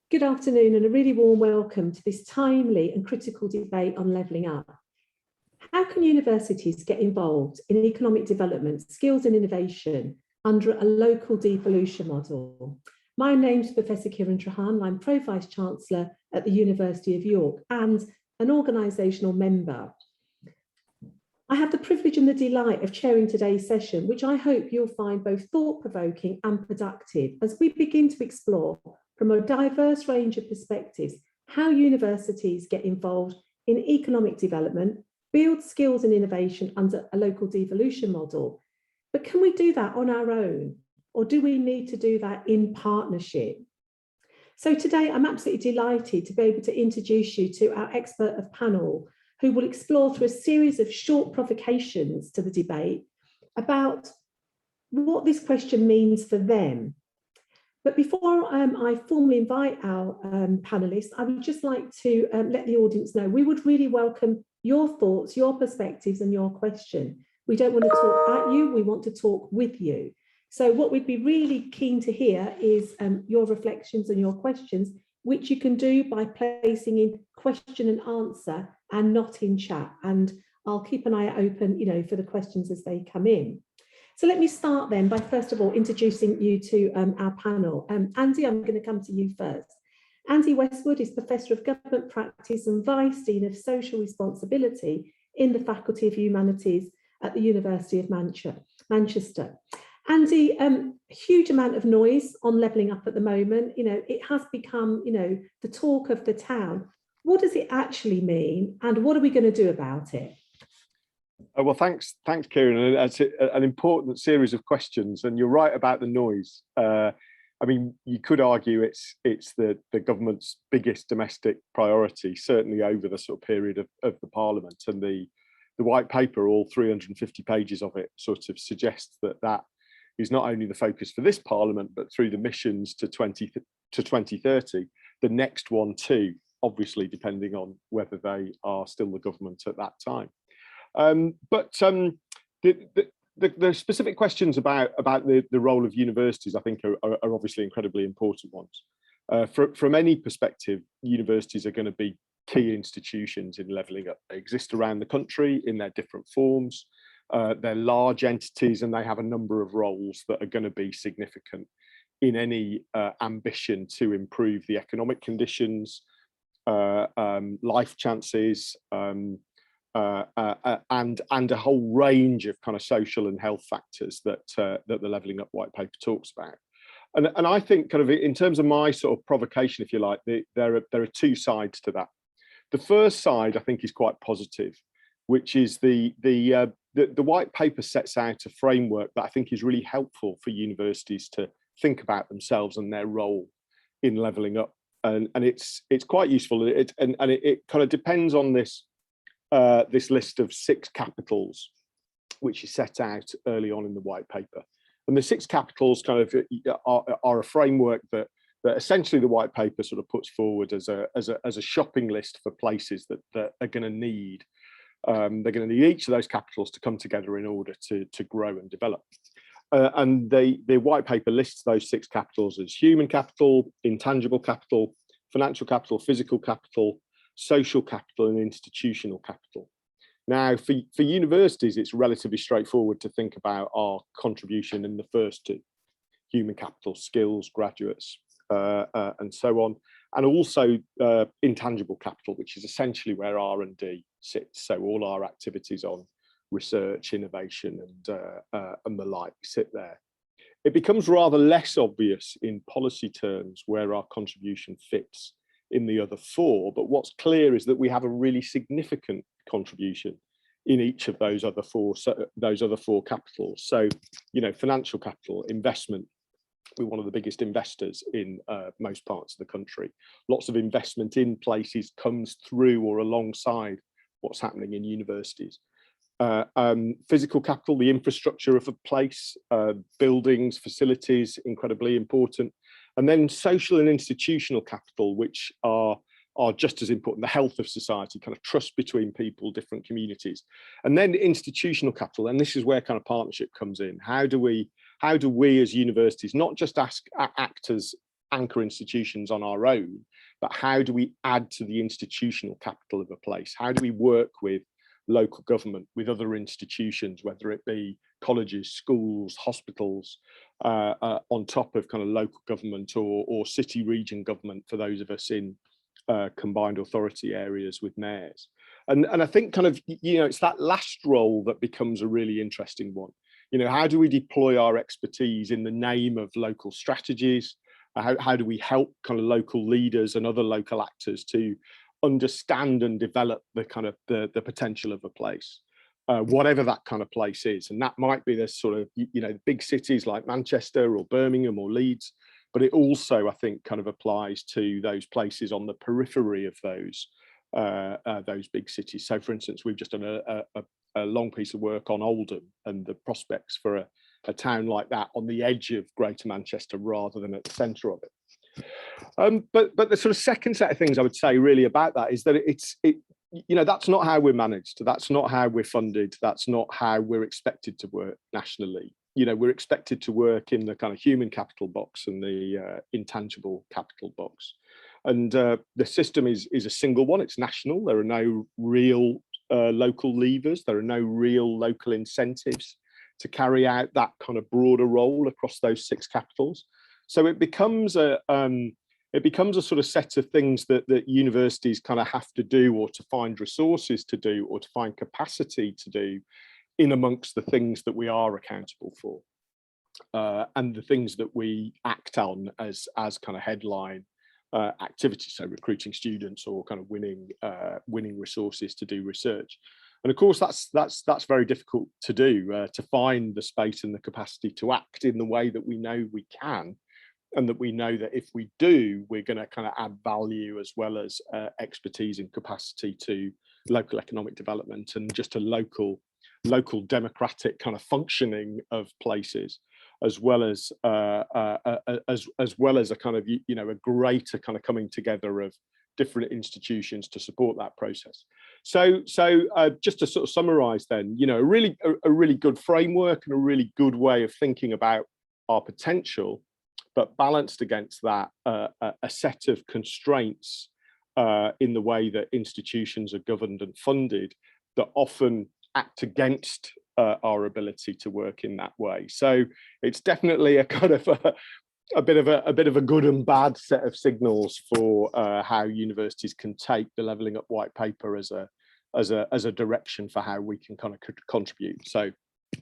Good afternoon and a really warm welcome to this timely and critical debate on levelling up. How can universities get involved in economic development, skills and innovation under a local devolution model? My name's Professor Kiran Trahan. I'm Pro-Vice Chancellor at the University of York and an organisational member. I have the privilege and the delight of chairing today's session, which I hope you'll find both thought-provoking and productive as we begin to explore from a diverse range of perspectives how universities get involved in economic development, build skills and innovation under a local devolution model. But can we do that on our own, or do we need to do that in partnership? So today I'm absolutely delighted to be able to introduce you to our expert of panel, who will explore through a series of short provocations to the debate about what this question means for them. But before I formally invite our panellists, I would just like to let the audience know we would really welcome your thoughts, your perspectives and your question. We don't want to talk at you, we want to talk with you. So what we'd be really keen to hear is your reflections and your questions, which you can do by placing in question and answer and not in chat. And I'll keep an eye open, for the questions as they come in. So let me start then by first of all introducing you to our panel. Andy, I'm going to come to you first. Andy Westwood is Professor of Government Practice and Vice Dean of Social Responsibility in the Faculty of Humanities at the University of Manchester. Andy, huge amount of noise on levelling up at the moment. It has become, the talk of the town. What does it actually mean, and what are we going to do about it? Well, thanks, Kieran. That's an important series of questions, and you're right about the noise. I mean, you could argue it's the government's biggest domestic priority, certainly over the sort of period of the Parliament, and the white paper, all 350 pages of it, sort of suggests that is not only the focus for this Parliament, but through the missions to 2030, the next one too, obviously depending on whether they are still the government at that time. The specific questions about the role of universities, I think, are obviously incredibly important ones. From any perspective, universities are going to be key institutions in levelling up. They exist around the country in their different forms. They're large entities, and they have a number of roles that are going to be significant in any ambition to improve the economic conditions, life chances, and a whole range of kind of social and health factors that the Levelling Up white paper talks about. And I think, kind of in terms of my sort of provocation, if you like, there are two sides to that. The first side, I think, is quite positive, which is the white paper sets out a framework that I think is really helpful for universities to think about themselves and their role in levelling up. And it's quite useful. It kind of depends on this list of 6 capitals, which is set out early on in the white paper. And the 6 capitals kind of are a framework that essentially the white paper sort of puts forward as a shopping list for places that are going to need. They're going to need each of those capitals to come together in order to grow and develop. And the white paper lists those 6 capitals as human capital, intangible capital, financial capital, physical capital, social capital and institutional capital. Now, for universities, it's relatively straightforward to think about our contribution in the first 2, human capital, skills, graduates, and so on, and also intangible capital, which is essentially where R&D sits. So all our activities on research, innovation, and the like sit there. It becomes rather less obvious in policy terms where our contribution fits in the other 4, but what's clear is that we have a really significant contribution in each of those other 4 capitals. So, financial capital, investment, we're one of the biggest investors in most parts of the country. Lots of investment in places comes through or alongside what's happening in universities. Physical capital, the infrastructure of a place, buildings, facilities, incredibly important. And then social and institutional capital, which are just as important, the health of society, kind of trust between people, different communities. And then institutional capital, and this is where kind of partnership comes in. How do we as universities not just act as anchor institutions on our own, but how do we add to the institutional capital of a place? How do we work with local government, with other institutions, whether it be colleges, schools, hospitals, on top of kind of local government or city region government for those of us in combined authority areas with mayors. And I think kind of, you know, it's that last role that becomes a really interesting one. You know, how do we deploy our expertise in the name of local strategies? How do we help kind of local leaders and other local actors to understand and develop the kind of the potential of a place, whatever that kind of place is? And that might be this sort of, you know, big cities like Manchester or Birmingham or Leeds, but it also, I think, kind of applies to those places on the periphery of those big cities. So, for instance, we've just done a long piece of work on Oldham and the prospects for a town like that on the edge of Greater Manchester rather than at the centre of it. But the sort of second set of things I would say really about that is that you know, that's not how we're managed. That's not how we're funded. That's not how we're expected to work nationally. You know, we're expected to work in the kind of human capital box and the intangible capital box. And the system is a single one. It's national. There are no real local levers. There are no real local incentives to carry out that kind of broader role across those 6 capitals. So it becomes a sort of set of things that universities kind of have to do, or to find resources to do, or to find capacity to do in amongst the things that we are accountable for, and the things that we act on as kind of headline activities, so recruiting students or kind of winning resources to do research. And of course, that's very difficult to do, to find the space and the capacity to act in the way that we know we can, and that we know that if we do, we're going to kind of add value as well as expertise and capacity to local economic development and just a local democratic kind of functioning of places, as well as a kind of, you know, a greater kind of coming together of different institutions to support that process. So just to sort of summarize then, you know, a really good framework and a really good way of thinking about our potential, but balanced against that a set of constraints in the way that institutions are governed and funded that often act against our ability to work in that way. So it's definitely a kind of a bit of a good and bad set of signals for how universities can take the Levelling Up white paper as a direction for how we can kind of contribute. So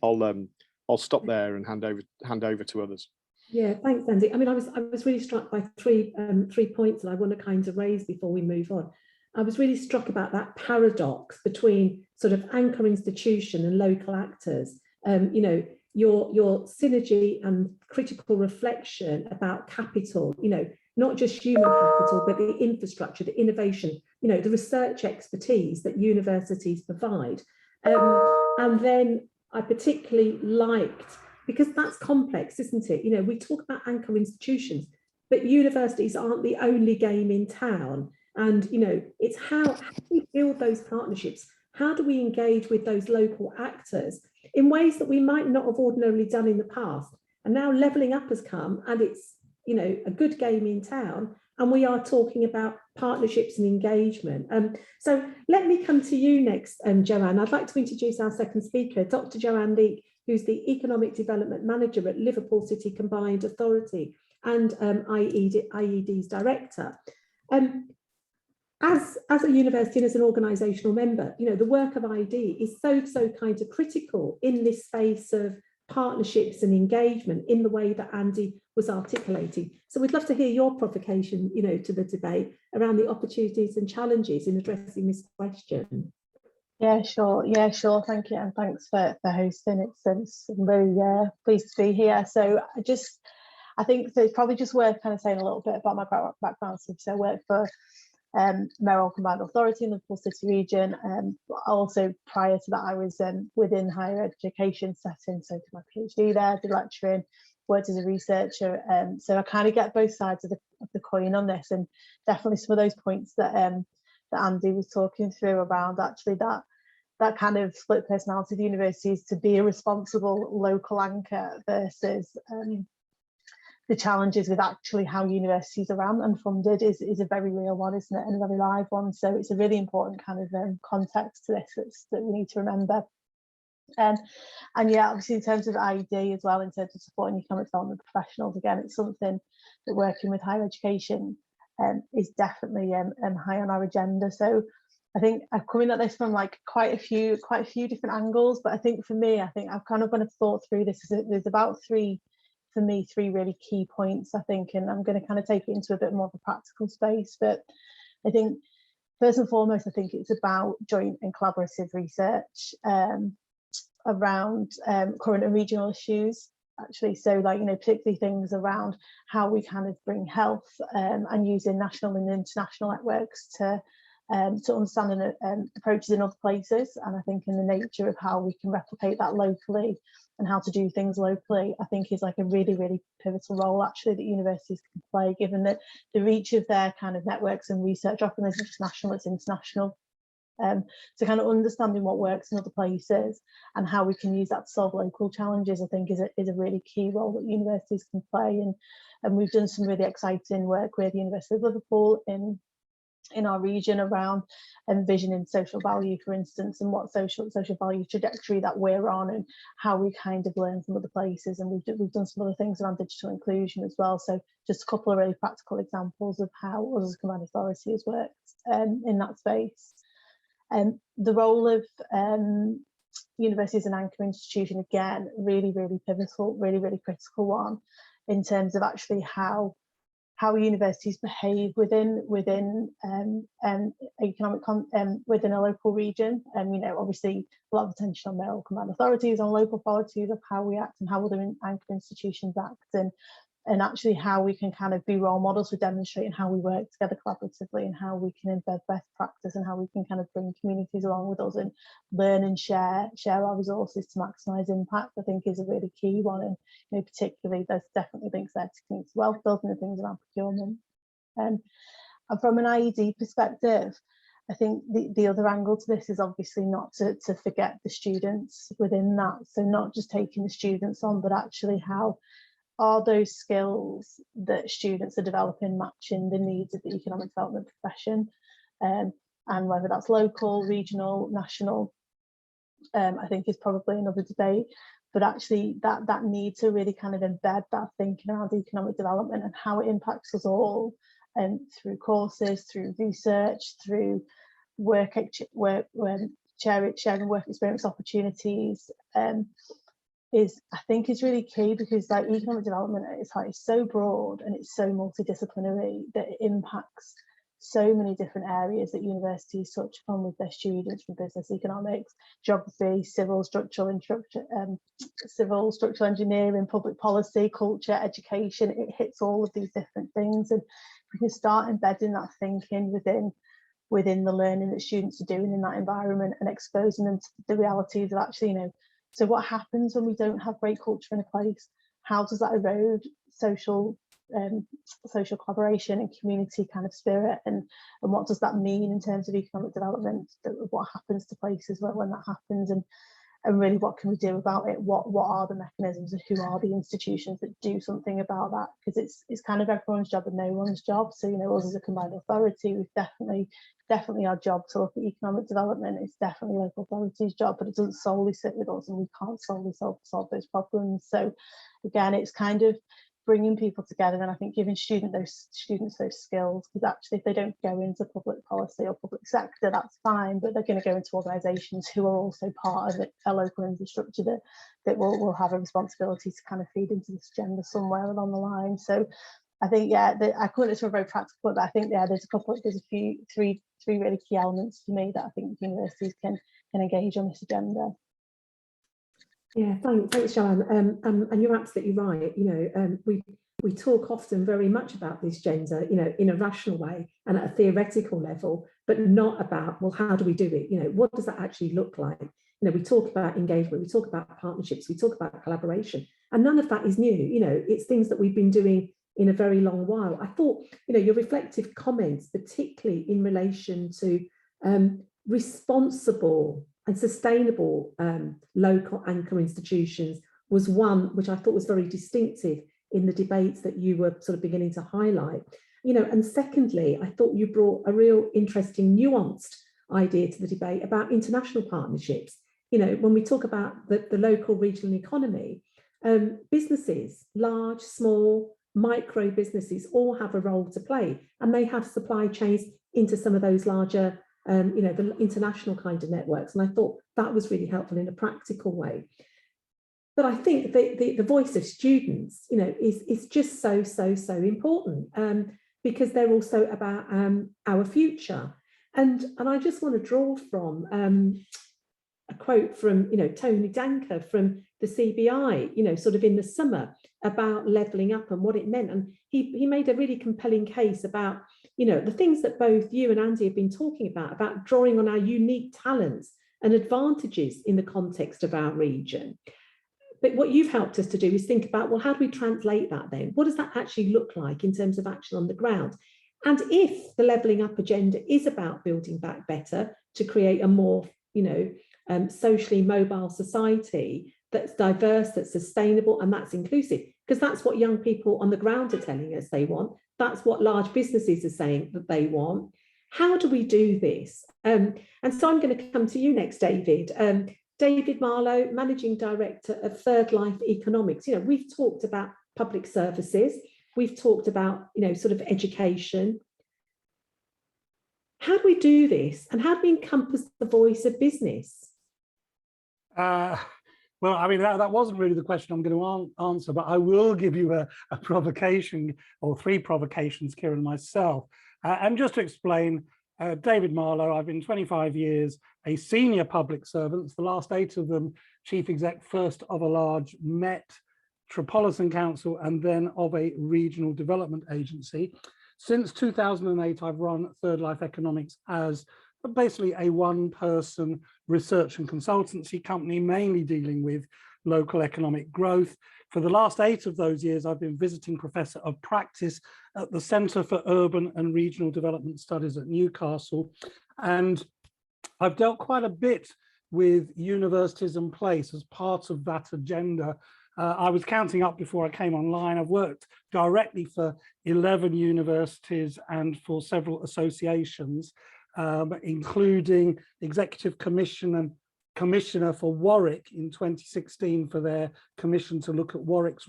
I'll stop there and hand over to others. Yeah, thanks, Andy. I mean, I was really struck by three points that I want to kind of raise before we move on. I was really struck about that paradox between sort of anchor institution and local actors. You know, your synergy and critical reflection about capital, you know, not just human capital, but the infrastructure, the innovation, you know, the research expertise that universities provide. And then I particularly liked, because that's complex, isn't it? You know, we talk about anchor institutions, but universities aren't the only game in town. And, you know, it's how we build those partnerships. How do we engage with those local actors in ways that we might not have ordinarily done in the past? And now Levelling Up has come, and it's, you know, a good game in town. And we are talking about partnerships and engagement. So let me come to you next, Joanne. I'd like to introduce our second speaker, Dr. Joanne Leake, who's the Economic Development Manager at Liverpool City Combined Authority and IED's Director. As a university and as an organisational member, you know, the work of ID is so kind of critical in this space of partnerships and engagement in the way that Andy was articulating. So we'd love to hear your provocation, you know, to the debate around the opportunities and challenges in addressing this question. Yeah, sure. Thank you, and thanks for hosting. It's very pleased to be here. So I think it's probably just worth kind of saying a little bit about my background. So I work for Mayoral Combined Authority in the Liverpool City region. Also, prior to that, I was within higher education setting, so did my PhD there, did lecturing, worked as a researcher. So I kind of get both sides of the coin on this, and definitely some of those points that Andy was talking through around actually that kind of split personality of the universities to be a responsible local anchor versus the challenges with actually how universities are run and funded is a very real one, isn't it, and a very live one. So it's a really important kind of context to this that we need to remember. And yeah, obviously in terms of ID as well, in terms of supporting economic development professionals, again, it's something that working with higher education is definitely high on our agenda. So I think I'm coming at this from like quite a few different angles, but I think for me, I think I've kind of kind of thought through this. There's about three really key points, I think, and I'm going to kind of take it into a bit more of a practical space. But I think first and foremost, I think it's about joint and collaborative research around current and regional issues, actually. So like, you know, particularly things around how we kind of bring health and using national and international networks to understand approaches in other places. And I think in the nature of how we can replicate that locally and how to do things locally, I think is like a really, really pivotal role actually that universities can play, given that the reach of their kind of networks and research often isn't just national, it's international. So kind of understanding what works in other places and how we can use that to solve local challenges, I think is a really key role that universities can play. And we've done some really exciting work with the University of Liverpool in our region around envisioning social value, for instance, and what social value trajectory that we're on and how we kind of learn from other places. And we've done some other things around digital inclusion as well. So just a couple of really practical examples of how us as a combined authority has worked in that space. The role of universities and anchor institution, again, really, really pivotal, really, really critical one in terms of actually how universities behave within economic within a local region. And you know, obviously a lot of attention on their combined authorities, on local authorities, of how we act and how other anchor institutions act, and actually how we can kind of be role models for demonstrating how we work together collaboratively and how we can embed best practice and how we can kind of bring communities along with us and learn and share our resources to maximise impact, I think is a really key one. And you know, particularly there's definitely links there to community wealth building and things around procurement. And from an IED perspective, I think the other angle to this is obviously not to forget the students within that. So not just taking the students on, but actually how are those skills that students are developing matching the needs of the economic development profession, and whether that's local, regional, national, I think is probably another debate. But actually that need to really kind of embed that thinking around economic development and how it impacts us all, and through courses, through research, through sharing work experience opportunities, I think is really key, because like economic development is so broad and it's so multidisciplinary that it impacts so many different areas that universities touch upon with their students, from business economics, geography, civil structural engineering, public policy, culture, education. It hits all of these different things, and we can start embedding that thinking within the learning that students are doing in that environment and exposing them to the realities of actually, you know, so what happens when we don't have great culture in a place? How does that erode social collaboration and community kind of spirit, and what does that mean in terms of economic development? What happens to places when that happens, and really what can we do about it? What are the mechanisms, and who are the institutions that do something about that? Because it's kind of everyone's job and no one's job. So you know, us as a combined authority, we've definitely our job to look at economic development. It's definitely local authorities' job, but it doesn't solely sit with us, and we can't solely solve those problems. So again, it's kind of bringing people together, and I think giving students those skills, because actually if they don't go into public policy or public sector, that's fine, but they're going to go into organisations who are also part of a local infrastructure that will have a responsibility to kind of feed into this agenda somewhere along the line. So I think, yeah, I call it a very practical, but I think, yeah, there's three really key elements for me that I think universities can engage on this agenda. Yeah, thanks, Joanne. And you're absolutely right. You know, we talk often very much about this gender, you know, in a rational way and at a theoretical level, but not about, well, how do we do it? You know, what does that actually look like? You know, we talk about engagement, we talk about partnerships, we talk about collaboration, and none of that is new. You know, it's things that we've been doing in a very long while. I thought, you know, your reflective comments, particularly in relation to responsible and sustainable local anchor institutions, was one which I thought was very distinctive in the debates that you were sort of beginning to highlight. And secondly, I thought you brought a real interesting, nuanced idea to the debate about international partnerships. When we talk about the local regional economy, businesses, large, small, micro businesses, all have a role to play, and they have supply chains into some of those larger, the international kind of networks. And I thought that was really helpful in a practical way. But I think the voice of students, is just so important, because they're also about our future. And I just want to draw from a quote from Tony Danker from the CBI, sort of in the summer, about levelling up and what it meant. And he made a really compelling case about the things that both you and Andy have been talking about drawing on our unique talents and advantages in the context of our region. But what you've helped us to do is think about, well, how do we translate that then? What does that actually look like in terms of action on the ground? And if the levelling up agenda is about building back better to create a more, socially mobile society that's diverse, that's sustainable, and that's inclusive, because that's what young people on the ground are telling us they want. That's what large businesses are saying that they want. How do we do this? And so I'm going to come to you next, David. David Marlowe, Managing Director of Third Life Economics. We've talked about public services. We've talked about, sort of education. How do we do this? And how do we encompass the voice of business? Well, I mean, that wasn't really the question I'm going to answer, but I will give you a provocation, or three provocations, Kieran, myself. And just to explain, David Marlowe, I've been 25 years a senior public servant, the last 8 of them chief exec, first of a large metropolitan council and then of a regional development agency. Since 2008, I've run Third Life Economics as basically a one-person research and consultancy company, mainly dealing with local economic growth. For the last 8 of those years, I've been visiting professor of practice at the Centre for Urban and Regional Development Studies at Newcastle. And I've dealt quite a bit with universities and place as part of that agenda. I was counting up before I came online. I've worked directly for 11 universities and for several associations, including Executive Commissioner for Warwick in 2016 for their commission to look at Warwick's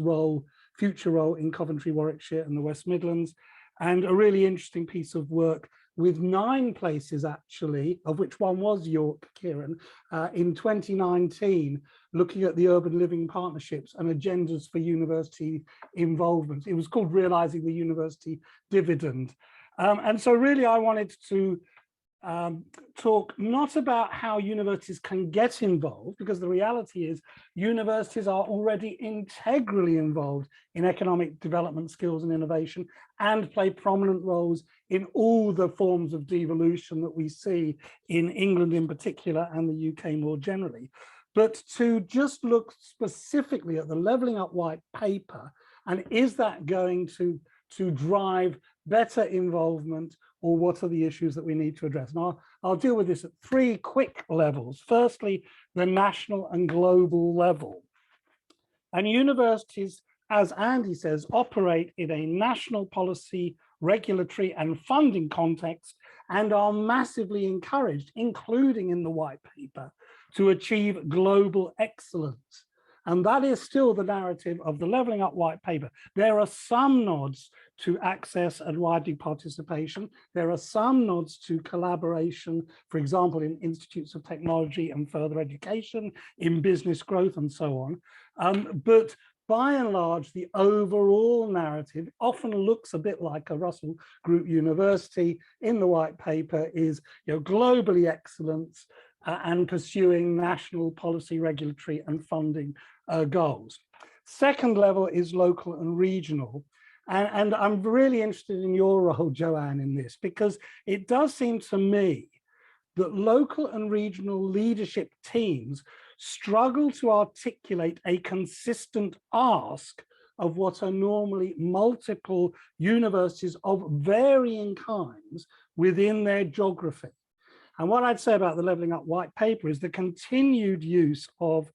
future role in Coventry, Warwickshire and the West Midlands, and a really interesting piece of work with 9 places actually, of which one was York, Kieran, in 2019, looking at the urban living partnerships and agendas for university involvement. It was called Realising the University Dividend. And so really I wanted to talk not about how universities can get involved, because the reality is universities are already integrally involved in economic development, skills and innovation, and play prominent roles in all the forms of devolution that we see in England in particular and the UK more generally. But to just look specifically at the Levelling Up White Paper, and is that going to drive better involvement, or what are the issues that we need to address? And I'll deal with this at 3 quick levels. Firstly, the national and global level. And universities, as Andy says, operate in a national policy, regulatory and funding context, and are massively encouraged, including in the white paper, to achieve global excellence. And that is still the narrative of the Levelling Up White Paper. There are some nods to access and widening participation. There are some nods to collaboration, for example, in institutes of technology and further education, in business growth and so on. But by and large, the overall narrative often looks a bit like a Russell Group University in the white paper is, globally excellent and pursuing national policy, regulatory and funding goals. Second level is local and regional. And I'm really interested in your role, Joanne, in this, because it does seem to me that local and regional leadership teams struggle to articulate a consistent ask of what are normally multiple universities of varying kinds within their geography. And what I'd say about the Levelling Up White Paper is the continued use of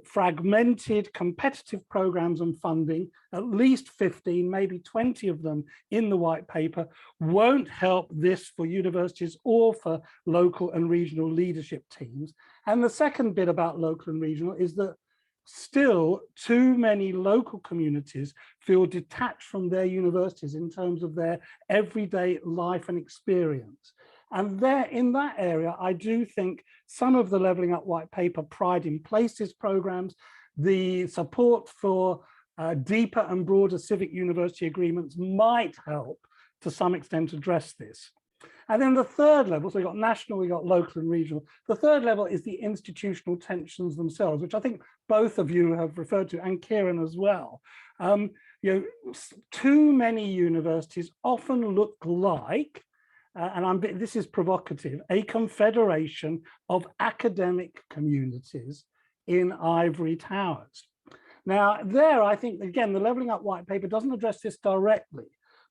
fragmented competitive programs and funding, at least 15, maybe 20 of them in the white paper, won't help this for universities or for local and regional leadership teams. And the second bit about local and regional is that still too many local communities feel detached from their universities in terms of their everyday life and experience. And there, in that area, I do think some of the Levelling Up White Paper Pride in Places programs, the support for deeper and broader civic university agreements might help to some extent address this. And then the third level, so we've got national, we've got local and regional. The third level is the institutional tensions themselves, which I think both of you have referred to, and Kieran as well. You know, too many universities often look like, this is provocative, a confederation of academic communities in ivory towers. Now, there, I think, again, the Levelling Up White Paper doesn't address this directly,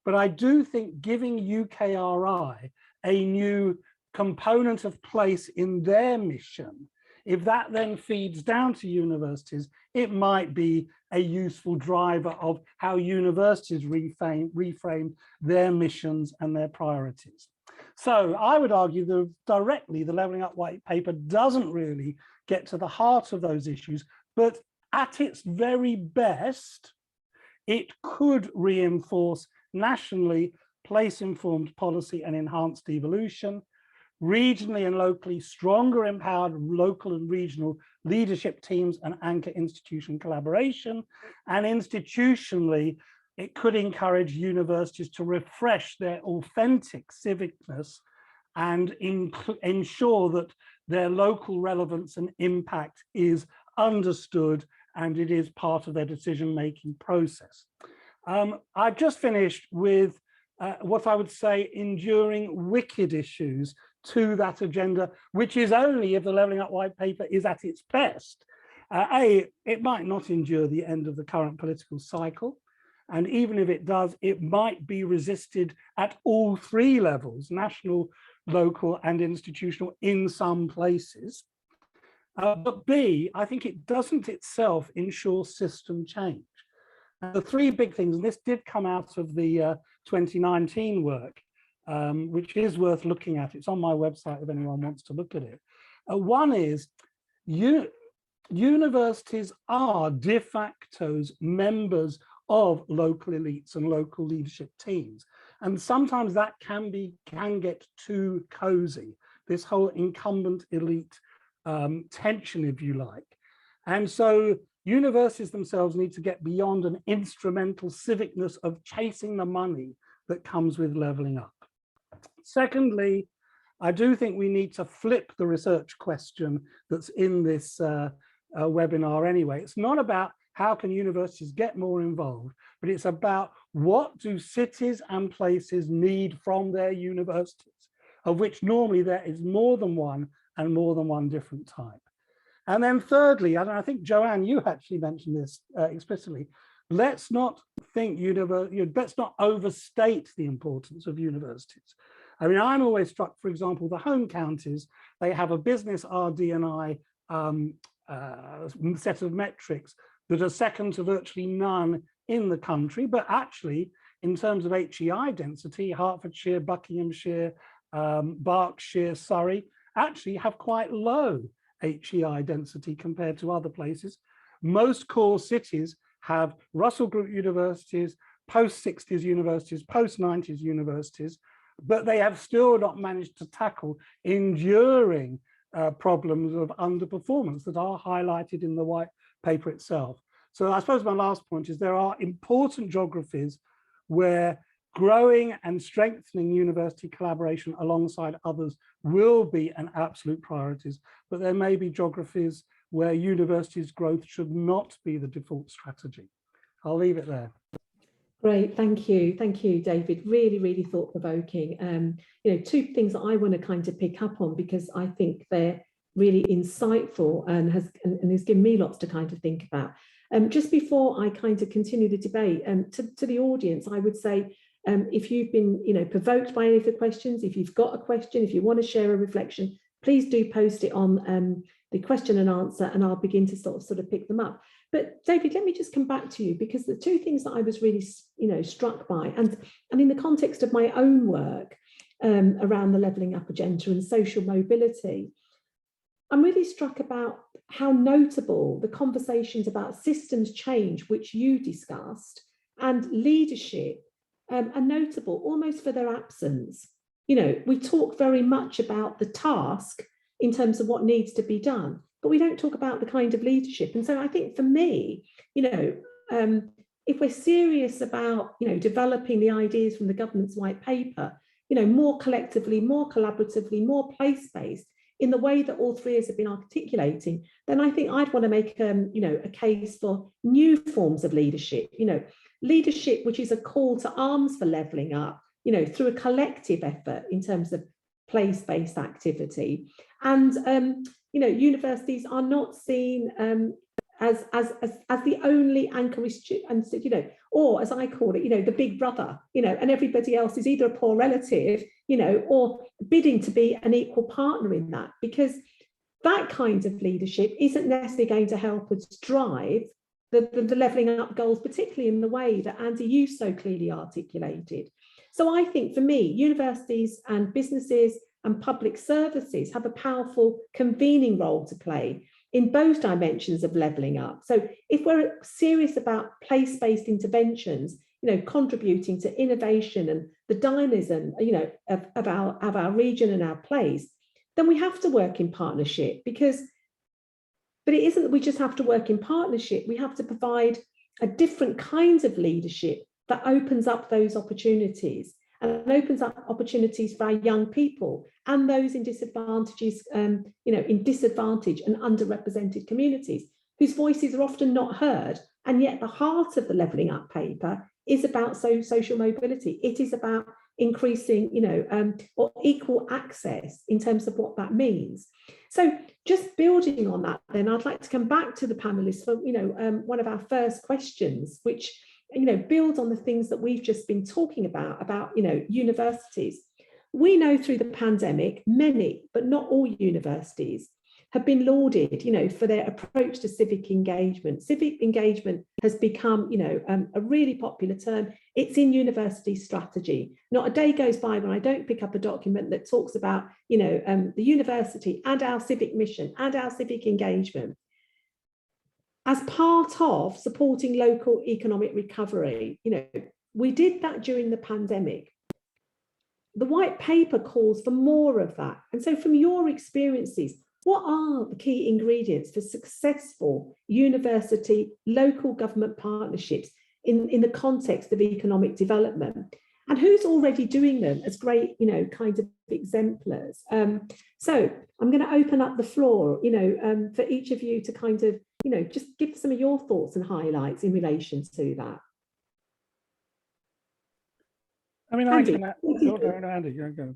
but I do think giving UKRI a new component of place in their mission, if that then feeds down to universities, it might be a useful driver of how universities reframe their missions and their priorities. So I would argue that directly the Levelling Up White Paper doesn't really get to the heart of those issues, but at its very best, it could reinforce nationally place-informed policy and enhanced devolution, regionally and locally stronger empowered local and regional leadership teams and anchor institution collaboration, and institutionally, it could encourage universities to refresh their authentic civicness and ensure that their local relevance and impact is understood and it is part of their decision-making process. I've just finished with what I would say enduring wicked issues to that agenda, which is only if the Levelling Up White Paper is at its best. It might not endure the end of the current political cycle. And even if it does, it might be resisted at all three levels, national, local, and institutional in some places. But B, I think it doesn't itself ensure system change. The three big things, and this did come out of the 2019 work, which is worth looking at. It's on my website if anyone wants to look at it. One is universities are de facto members of local elites and local leadership teams. And sometimes that can get too cozy, this whole incumbent elite tension, if you like. And so universities themselves need to get beyond an instrumental civicness of chasing the money that comes with levelling up. Secondly, I do think we need to flip the research question that's in this webinar anyway. It's not about how can universities get more involved, but it's about what do cities and places need from their universities, of which normally there is more than one and more than one different type. And then thirdly, and I think Joanne, you actually mentioned this explicitly, let's not think let's not overstate the importance of universities. I mean, I'm always struck, for example, the home counties, they have a business RD&I set of metrics that are second to virtually none in the country, but actually in terms of HEI density, Hertfordshire, Buckinghamshire, Berkshire, Surrey actually have quite low HEI density compared to other places. Most core cities have Russell Group universities, post-60s universities, post-90s universities, but they have still not managed to tackle enduring problems of underperformance that are highlighted in the white paper itself. So I suppose my last point is there are important geographies where growing and strengthening university collaboration alongside others will be an absolute priority, but there may be geographies where universities' growth should not be the default strategy. I'll leave it there. Great, thank you, David. Really, really thought-provoking. You know, two things that I want to kind of pick up on because I think they're really insightful and has given me lots to kind of think about. Just before I kind of continue the debate, to the audience, I would say, if you've been, provoked by any of the questions, if you've got a question, if you want to share a reflection, please do post it on the question and answer, and I'll begin to sort of pick them up. But David, let me just come back to you, because the two things that I was really, struck by, and in the context of my own work around the levelling up agenda and social mobility, I'm really struck about how notable the conversations about systems change, which you discussed, and leadership are notable almost for their absence. We talk very much about the task in terms of what needs to be done, but we don't talk about the kind of leadership. And so I think for me, if we're serious about, developing the ideas from the government's white paper, more collectively, more collaboratively, more place-based, in the way that all three of us have been articulating, then I think I'd want to make, a case for new forms of leadership, leadership which is a call to arms for levelling up, through a collective effort in terms of place-based activity. And, universities are not seen as the only anchor institute, or as I call it, the big brother, and everybody else is either a poor relative, or bidding to be an equal partner in that, because that kind of leadership isn't necessarily going to help us drive the levelling up goals, particularly in the way that Andy, you so clearly articulated. So I think for me, universities and businesses and public services have a powerful convening role to play in both dimensions of levelling up. So if we're serious about place-based interventions, contributing to innovation and the dynamism, of our region and our place, then we have to work in partnership, but it isn't that we just have to work in partnership, we have to provide a different kinds of leadership that opens up those opportunities, and opens up opportunities for our young people and those in disadvantages, in disadvantaged and underrepresented communities, whose voices are often not heard. And yet the heart of the levelling up paper is about social mobility. It is about increasing, or equal access in terms of what that means. So just building on that, then I'd like to come back to the panelists for, one of our first questions, which build on the things that we've just been talking about, universities. We know through the pandemic, many, but not all universities have been lauded, for their approach to civic engagement. Civic engagement has become, a really popular term. It's in university strategy. Not a day goes by when I don't pick up a document that talks about, the university and our civic mission and our civic engagement. As part of supporting local economic recovery, we did that during the pandemic. The white paper calls for more of that. And so from your experiences, what are the key ingredients for successful university local government partnerships in the context of economic development? And who's already doing them as great, kind of exemplars? So I'm going to open up the floor, for each of you to kind of, just give some of your thoughts and highlights in relation to that. I mean, Andy, Andy, go.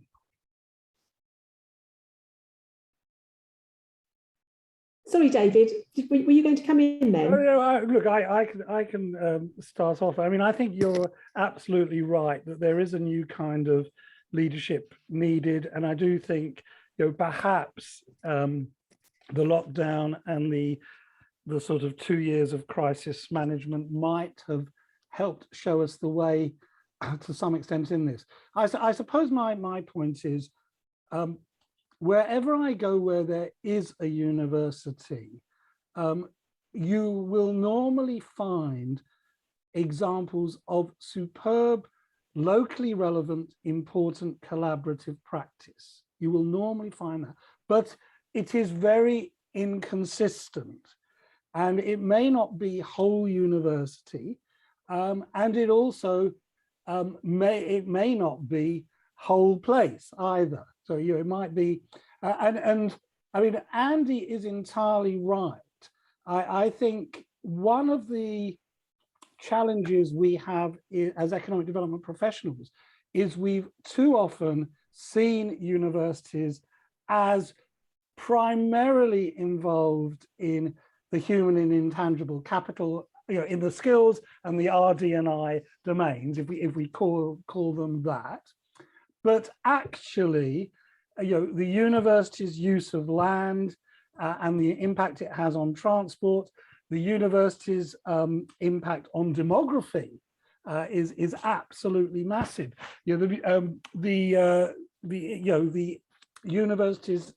Sorry, David, were you going to come in then? Look, I can start off. I mean, I think you're absolutely right that there is a new kind of leadership needed, and I do think, perhaps the lockdown and the sort of 2 years of crisis management might have helped show us the way to some extent in this. I suppose my point is, wherever I go where there is a university, you will normally find examples of superb, locally relevant, important collaborative practice. You will normally find that, but it is very inconsistent. And it may not be whole university, and it also may not be whole place either. So it might be, and I mean, Andy is entirely right. I think one of the challenges we have as economic development professionals is we've too often seen universities as primarily involved in the human and intangible capital, in the skills and the RD&I domains, if we call them that. But actually, the university's use of land, and the impact it has on transport. The university's impact on demography is absolutely massive. You know, the university's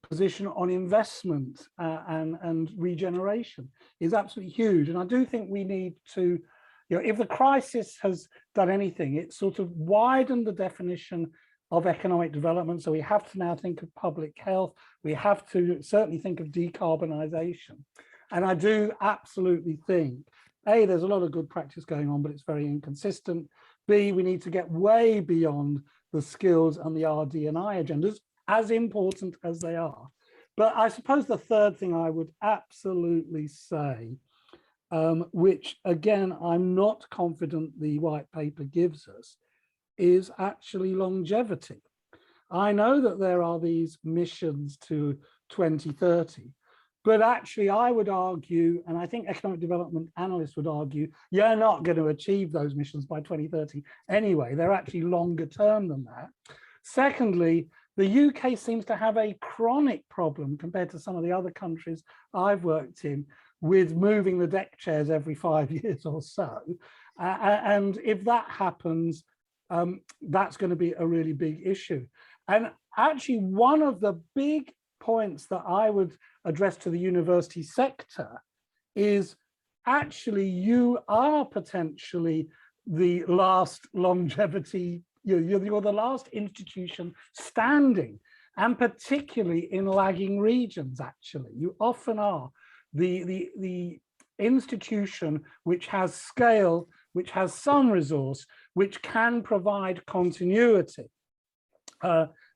position on investment and regeneration is absolutely huge. And I do think we need to, you know, if the crisis has done anything, it's sort of widened the definition of economic development. So we have to now think of public health. We have to certainly think of decarbonisation. And I do absolutely think, A, there's a lot of good practice going on, but it's very inconsistent. B, we need to get way beyond the skills and the RD&I agendas, as important as they are. But I suppose the third thing I would absolutely say, which again, I'm not confident the white paper gives us, is actually longevity. I know that there are these missions to 2030, but actually I would argue, and I think economic development analysts would argue, you're not going to achieve those missions by 2030 anyway. They're actually longer term than that. Secondly, the UK seems to have a chronic problem compared to some of the other countries I've worked in with moving the deck chairs every 5 years or so. And if that happens, that's going to be a really big issue. And actually, one of the big points that I would address to the university sector is actually you are potentially the last longevity, you're the last institution standing, and particularly in lagging regions. Actually, you often are the institution which has scale, which has some resource, which can provide continuity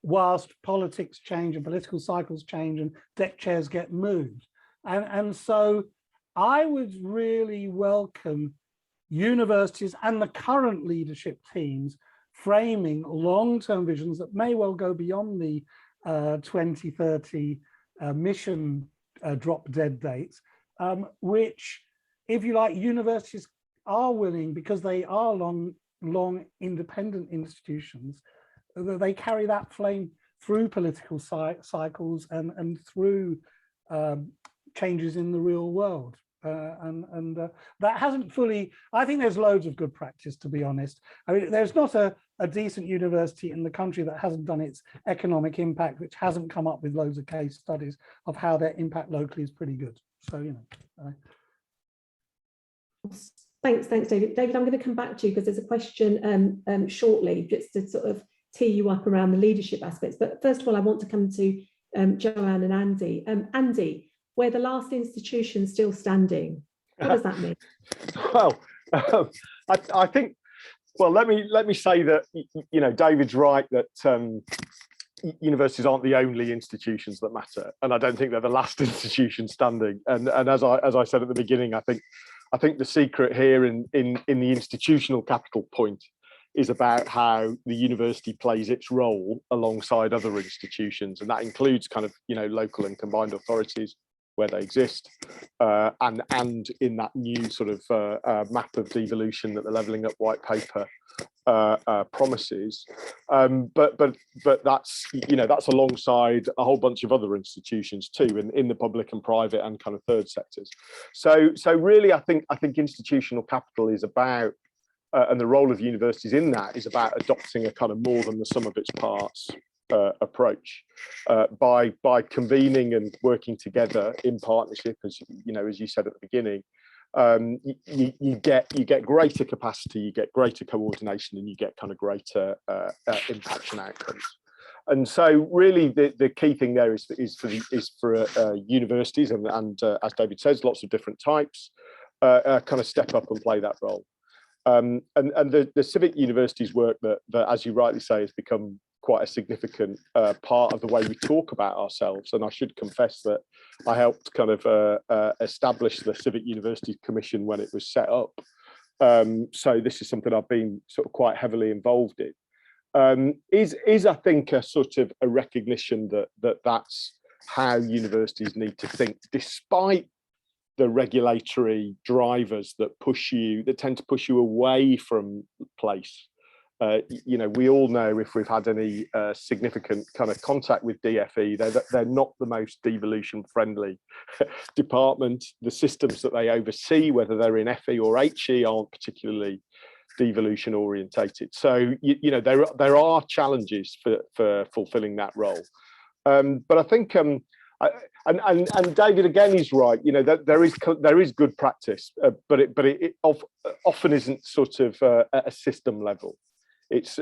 whilst politics change and political cycles change and deck chairs get moved. And so I would really welcome universities and the current leadership teams framing long-term visions that may well go beyond the 2030 mission drop dead dates, which, if you like, universities are willing, because they are long independent institutions, they carry that flame through political cycles and through changes in the real world. That hasn't fully, I think there's loads of good practice, to be honest. I mean, there's not a decent university in the country that hasn't done its economic impact, which hasn't come up with loads of case studies of how their impact locally is pretty good. So, you know. Thanks, David. David, I'm going to come back to you because there's a question shortly, just to sort of tee you up around the leadership aspects. But first of all, I want to come to Joanne and Andy. Andy, we're the last institution still standing. What does that mean? Well, I think, well, let me say that, you know, David's right that universities aren't the only institutions that matter, and I don't think they're the last institution standing. And as I said at the beginning, I think the secret here in the institutional capital point is about how the university plays its role alongside other institutions, and that includes kind of, you know, local and combined authorities where they exist, and in that new sort of map of devolution that the Levelling Up white paper promises, but that's, you know, that's alongside a whole bunch of other institutions too, in the public and private and kind of third sectors. So really, I think institutional capital is about, and the role of universities in that is about adopting a kind of more than the sum of its parts approach, by convening and working together in partnership, as you know, as you said at the beginning. You get greater capacity, you get greater coordination, and you get kind of greater impact and outcomes. And so really the key thing there is for universities and as David says, lots of different types kind of step up and play that role. And the civic universities work that as you rightly say has become quite a significant part of the way we talk about ourselves. And I should confess that I helped kind of establish the Civic Universities Commission when it was set up. So this is something I've been sort of quite heavily involved in. Is I think a sort of a recognition that's how universities need to think, despite the regulatory drivers that tend to push you away from place. You know, we all know, if we've had any significant kind of contact with DFE, they're not the most devolution friendly department. The systems that they oversee, whether they're in FE or HE, aren't particularly devolution orientated. So you know, there are challenges for fulfilling that role. But I think and David again is right. You know, that there is good practice, but it often isn't sort of at a system level. It's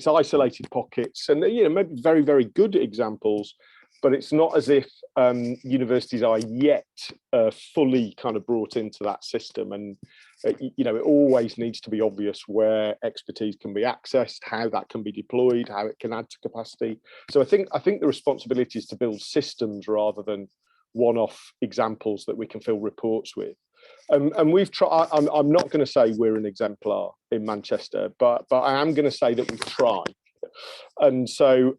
isolated pockets, and you know, maybe very, very good examples, but it's not as if universities are yet fully kind of brought into that system. And you know, it always needs to be obvious where expertise can be accessed, how that can be deployed, how it can add to capacity. So I think the responsibility is to build systems rather than one-off examples that we can fill reports with. And we've tried. I'm not going to say we're an exemplar in Manchester, but I am going to say that we've tried. And so,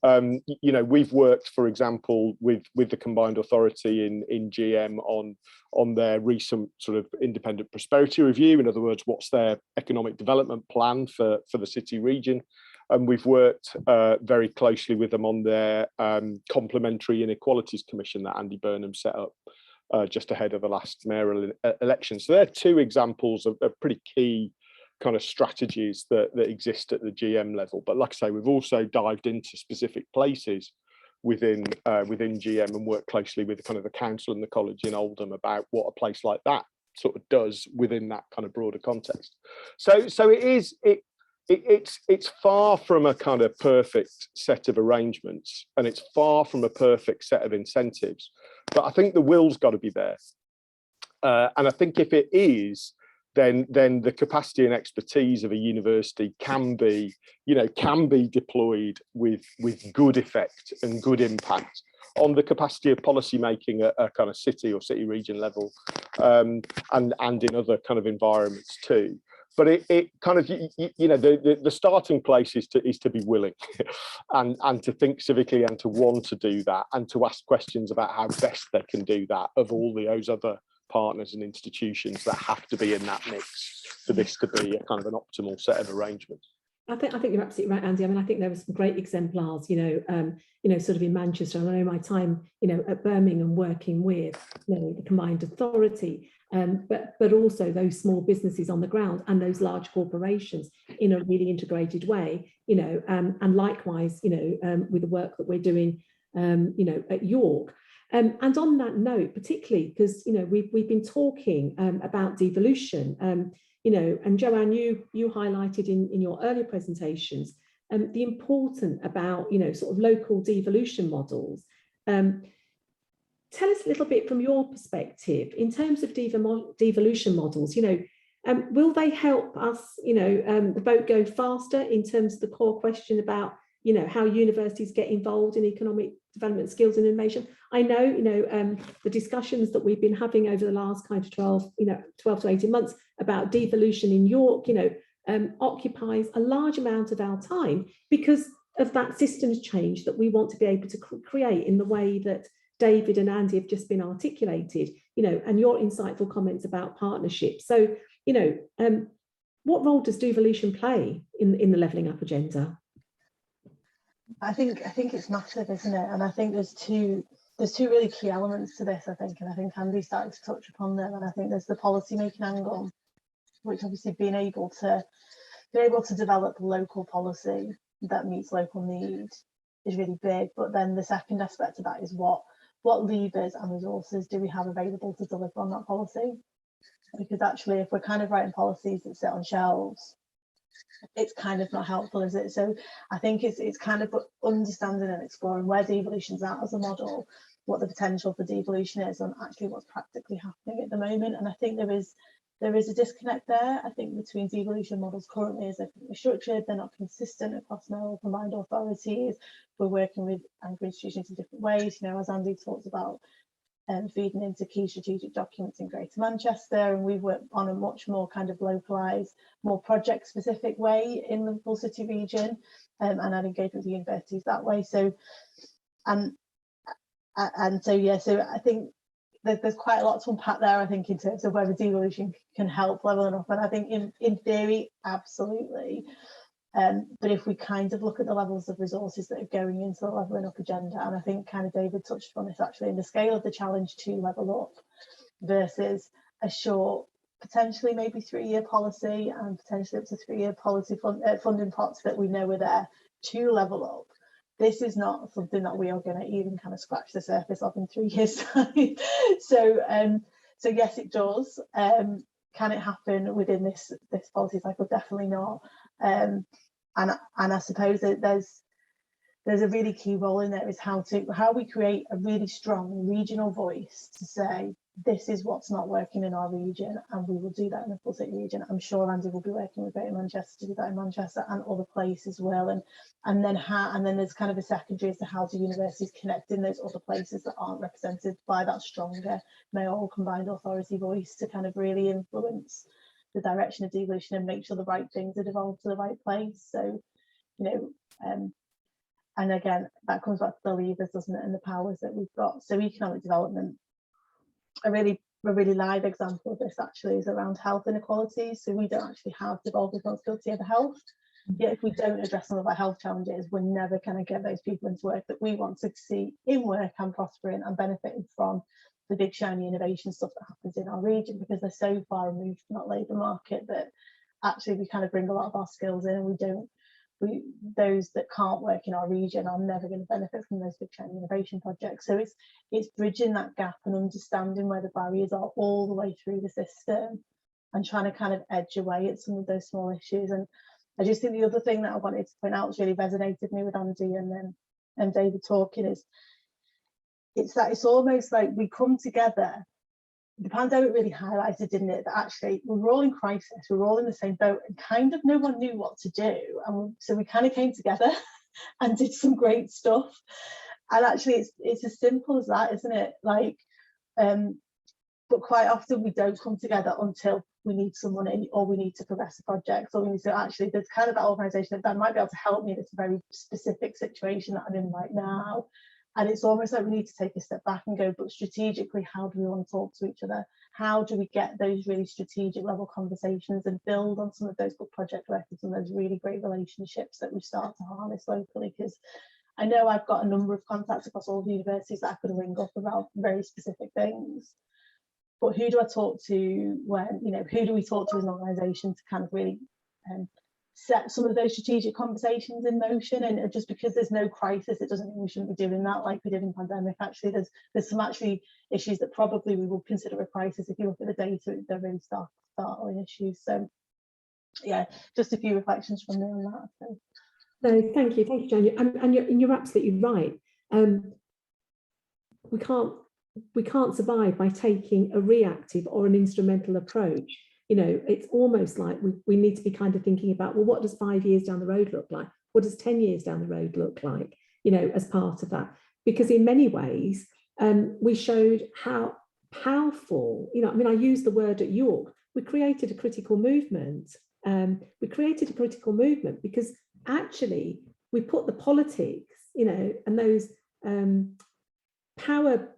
you know, we've worked, for example, with the Combined Authority in GM on their recent sort of independent prosperity review. In other words, what's their economic development plan for the city region? And we've worked very closely with them on their complementary inequalities commission that Andy Burnham set up just ahead of the last mayoral election. So they're two examples of pretty key kind of strategies that exist at the GM level. But like I say, we've also dived into specific places within GM and worked closely with kind of the council and the college in Oldham about what a place like that sort of does within that kind of broader context. So it's far from a kind of perfect set of arrangements, and it's far from a perfect set of incentives. But I think the will's got to be there, and I think if it is, then the capacity and expertise of a university can be deployed with good effect and good impact on the capacity of policy making at a kind of city or city region level, and in other kind of environments too. But it kind of, you know, the starting place is to be willing and to think civically and to want to do that and to ask questions about how best they can do that of all those other partners and institutions that have to be in that mix for this to be a kind of an optimal set of arrangements. I think you're absolutely right, Andy. I mean, I think there were some great exemplars, you know, sort of in Manchester. And I know my time, you know, at Birmingham working with, you know, the Combined Authority, but also those small businesses on the ground and those large corporations in a really integrated way, you know, and likewise, you know, with the work that we're doing, you know, at York. And on that note, particularly because, you know, we've been talking about devolution, you know, and Joanne, you highlighted in your earlier presentations the importance about, you know, sort of local devolution models. Tell us a little bit from your perspective in terms of devolution models. You know, will they help us, you know, the boat go faster in terms of the core question about, you know, how universities get involved in economic development, skills and innovation? I know, you know, the discussions that we've been having over the last kind of 12 to 18 months about devolution in York, you know, occupies a large amount of our time because of that systems change that we want to be able to create in the way that David and Andy have just been articulated, you know, and your insightful comments about partnerships. So, you know, what role does devolution play in the levelling up agenda? I think it's massive, isn't it? And I think there's two really key elements to this, I think, and I think Andy started to touch upon them. And I think there's the policy making angle, which obviously being able to develop local policy that meets local need is really big. But then the second aspect of that is what levers and resources do we have available to deliver on that policy? Because actually, if we're kind of writing policies that sit on shelves, it's kind of not helpful, is it? So I think it's kind of understanding and exploring where devolution's at as a model, what the potential for devolution is, and actually what's practically happening at the moment. And I think there is a disconnect there, I think, between devolution models currently as they're structured. They're not consistent across mayoral combined authorities. We're working with anchor institutions in different ways, you know, as Andy talked about, feeding into key strategic documents in Greater Manchester, and we've worked on a much more kind of localised, more project-specific way in the full city region, and I'd engage with the universities that way. So, so I think there's quite a lot to unpack there, I think, in terms of whether devolution can help levelling up. And I think in theory, absolutely. But if we kind of look at the levels of resources that are going into the levelling up agenda, and I think kind of David touched on this actually, in the scale of the challenge to level up versus a short, potentially maybe 3-year policy and potentially up to 3-year policy funding pots that we know are there to level up. This is not something that we are going to even kind of scratch the surface of in 3 years' time. So yes, it does. Can it happen within this policy cycle? Definitely not. And I suppose that there's a really key role in there, is how we create a really strong regional voice to say, this is what's not working in our region, and we will do that in the full city region. I'm sure Andy will be working with Greater Manchester to do that in Manchester and other places as well. And then there's kind of a secondary as to how do universities connect in those other places that aren't represented by that stronger mayoral combined authority voice to kind of really influence the direction of devolution and make sure the right things are devolved to the right place. So, and again, that comes back to the levers, doesn't it, and the powers that we've got. So economic development, a really live example of this actually is around health inequalities. So we don't actually have devolved responsibility over health. Yet if we don't address some of our health challenges, we're never going to get those people into work that we want to see in work and prospering and benefiting from the big shiny innovation stuff that happens in our region, because they're so far removed from that labour market that actually we kind of bring a lot of our skills in, and those that can't work in our region are never going to benefit from those big shiny innovation projects. So it's bridging that gap and understanding where the barriers are all the way through the system and trying to kind of edge away at some of those small issues. And I just think the other thing that I wanted to point out which really resonated me with Andy and David talking is it's almost like we come together. The pandemic really highlighted, didn't it, that actually we were all in crisis, we were all in the same boat, and kind of no one knew what to do. And so we kind of came together and did some great stuff. And actually it's as simple as that, isn't it? Like, but quite often we don't come together until we need some money, or we need to progress a project, or we need to actually, there's kind of that organisation that might be able to help me in this very specific situation that I'm in right now. And it's almost like we need to take a step back and go, but strategically, how do we want to talk to each other? How do we get those really strategic level conversations and build on some of those good project records and those really great relationships that we start to harness locally? Because I know I've got a number of contacts across all the universities that I could ring up about very specific things. But who do I talk to when, who do we talk to as an organisation to kind of really set some of those strategic conversations in motion? And just because there's no crisis, it doesn't mean we shouldn't be doing that like we did in pandemic. Actually, there's some actually issues that probably we will consider a crisis. If you look at the data, they're really startling issues. So yeah, just a few reflections from me on that. So. No, thank you, Jan. And you're absolutely right. We can't survive by taking a reactive or an instrumental approach. It's almost like we need to be kind of thinking about, well, what does 5 years down the road look like? What does 10 years down the road look like, as part of that? Because in many ways, we showed how powerful, I used the word at York, we created a critical movement. Because actually we put the politics, and those power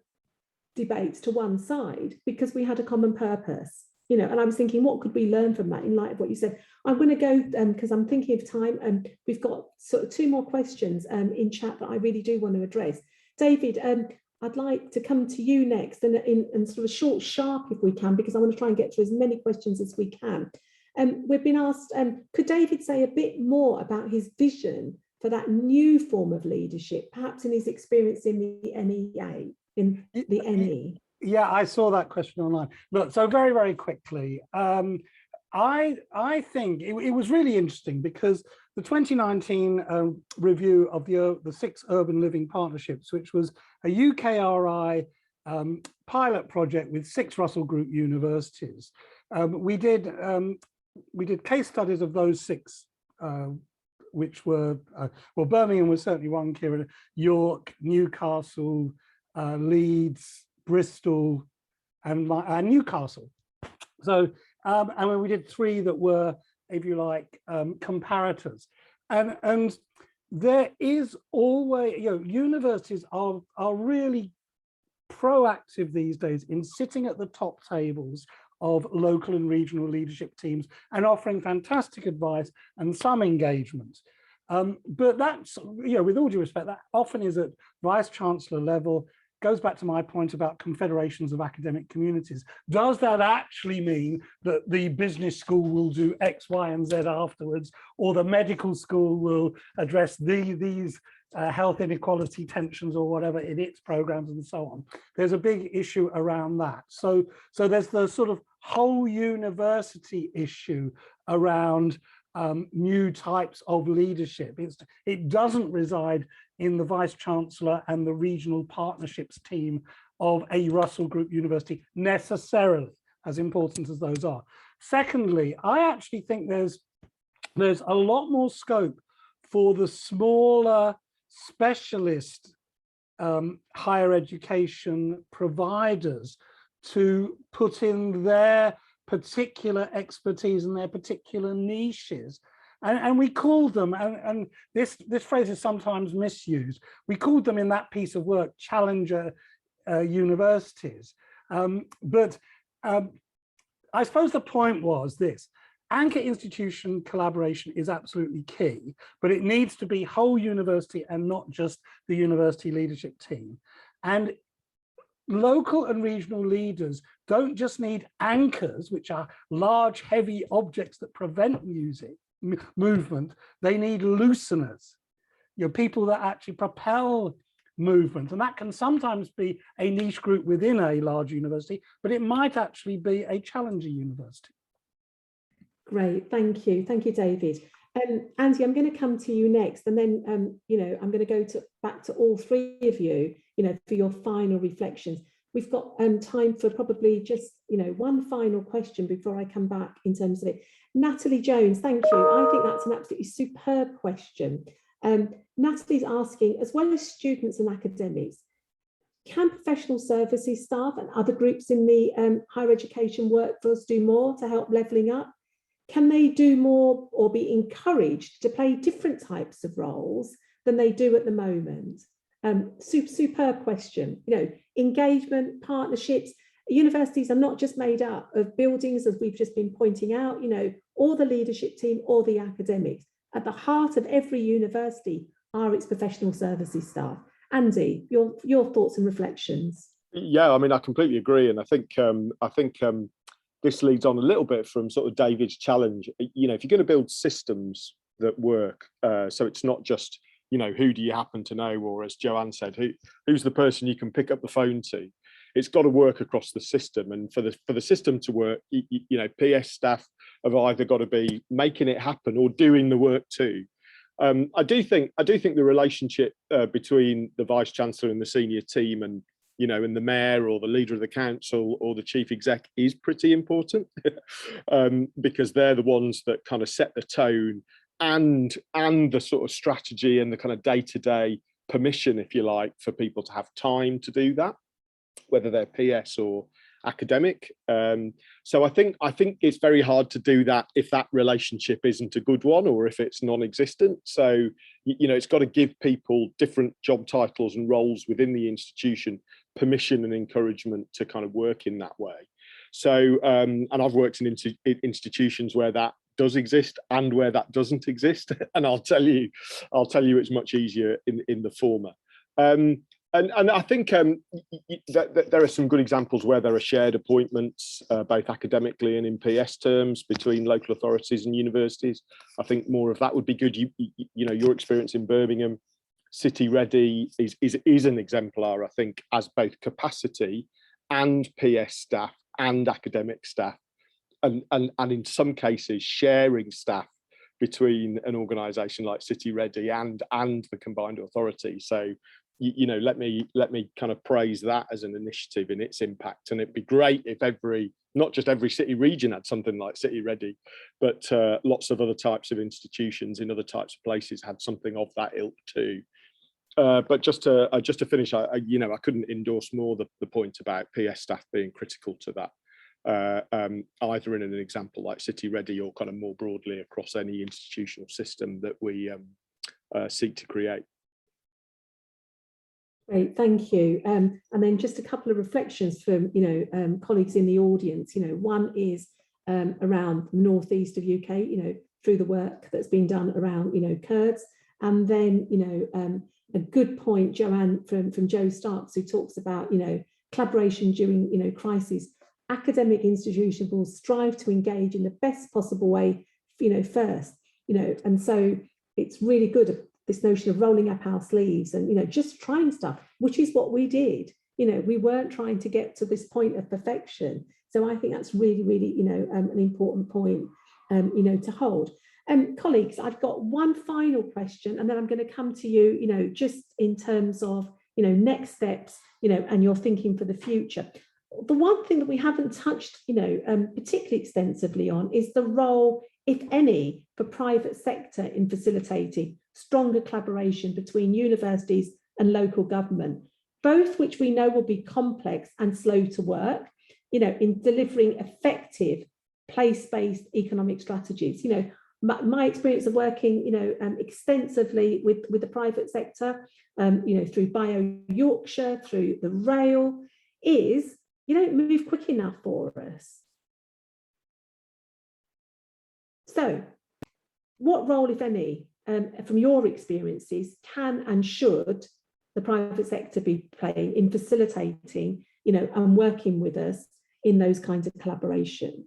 debates to one side because we had a common purpose. And I was thinking, what could we learn from that in light of what you said? I'm going to go, because I'm thinking of time, and we've got sort of 2 more questions in chat that I really do want to address. David, I'd like to come to you next, and sort of short, sharp if we can, because I want to try and get through as many questions as we can. We've been asked, could David say a bit more about his vision for that new form of leadership, perhaps in his experience in the NEA, in the NE? Yeah, I saw that question online. Look, so very, very quickly, I think it was really interesting because the 2019 review of the 6 urban living partnerships, which was a UKRI pilot project with 6 Russell Group universities, we did case studies of those 6, which were well, Birmingham was certainly one, Kieran, York, Newcastle, Leeds, Bristol, and Newcastle. So, and when we did 3 that were, if you like, comparators, and there is always, universities are really proactive these days in sitting at the top tables of local and regional leadership teams and offering fantastic advice and some engagement. But that's, with all due respect, that often is at vice chancellor level. Goes back to my point about confederations of academic communities. Does that actually mean that the business school will do X, Y, and Z afterwards, or the medical school will address these health inequality tensions or whatever in its programs and so on? There's a big issue around that. So there's the sort of whole university issue around new types of leadership. It doesn't reside in the Vice Chancellor and the regional partnerships team of a Russell Group university necessarily, as important as those are. Secondly, I actually think there's a lot more scope for the smaller specialist higher education providers to put in their particular expertise and their particular niches. And we called them, and this phrase is sometimes misused, we called them in that piece of work challenger universities. But I suppose the point was this: anchor institution collaboration is absolutely key, but it needs to be whole university and not just the university leadership team. And local and regional leaders don't just need anchors, which are large, heavy objects that prevent movement. They need looseners, people that actually propel movement. And that can sometimes be a niche group within a large university, but it might actually be a challenger university. Great, thank you, David. Andy, I'm going to come to you next, and then I'm going to go back to all three of you, for your final reflections. We've got time for probably just one final question before I come back in terms of it. Natalie Jones, thank you. I think that's an absolutely superb question. Natalie's asking, as well as students and academics, can professional services staff and other groups in the higher education workforce do more to help levelling up? Can they do more or be encouraged to play different types of roles than they do at the moment? Superb question. Engagement, partnerships. Universities are not just made up of buildings, as we've just been pointing out, or the leadership team or the academics. At the heart of every university are its professional services staff. Andy, your thoughts and reflections. Yeah, I mean, I completely agree, and I think this leads on a little bit from sort of David's challenge. If you're going to build systems that work, so it's not just who do you happen to know, or as Joanne said, who's the person you can pick up the phone to. It's got to work across the system, and for the system to work, PS staff have either got to be making it happen or doing the work too. I do think the relationship between the Vice Chancellor and the senior team, and and the mayor or the leader of the council or the chief exec is pretty important, because they're the ones that kind of set the tone and the sort of strategy and the kind of day-to-day permission, if you like, for people to have time to do that, whether they're PS or academic. So I think it's very hard to do that if that relationship isn't a good one, or if it's non-existent. So it's got to give people different job titles and roles within the institution permission and encouragement to kind of work in that way. So and I've worked in institutions where that does exist and where that doesn't exist, and I'll tell you it's much easier in the former. And I think that there are some good examples where there are shared appointments, both academically and in PS terms, between local authorities and universities. I think more of that would be good. Your experience in Birmingham, City Ready is an exemplar, I think, as both capacity and PS staff and academic staff, and in some cases sharing staff between an organisation like City Ready and the combined authority. So let me kind of praise that as an initiative in its impact. And it'd be great if not just every city region had something like City Ready, but lots of other types of institutions in other types of places had something of that ilk too. But just to finish, I couldn't endorse more the point about PS staff being critical to that, either in an example like City Ready or kind of more broadly across any institutional system that we seek to create. Great, thank you. And then just a couple of reflections from colleagues in the audience. One is around the northeast of UK, through the work that's been done around Kurds, and then a good point, Joanne, from Joe Starks, who talks about collaboration during crises. Academic institutions will strive to engage in the best possible way, first, and so it's really good, this notion of rolling up our sleeves and just trying stuff, which is what we did. We weren't trying to get to this point of perfection. So I think that's really, really, an important point, to hold. Colleagues, I've got one final question, and then I'm going to come to you, just in terms of, next steps, and your thinking for the future. The one thing that we haven't touched, particularly extensively on is the role, if any, for private sector in facilitating stronger collaboration between universities and local government, both which we know will be complex and slow to work, in delivering effective place-based economic strategies. My experience of working, extensively with the private sector, through Bio Yorkshire, through the rail, is you don't move quick enough for us. So, what role, if any, from your experiences, can and should the private sector be playing in facilitating, and working with us in those kinds of collaborations?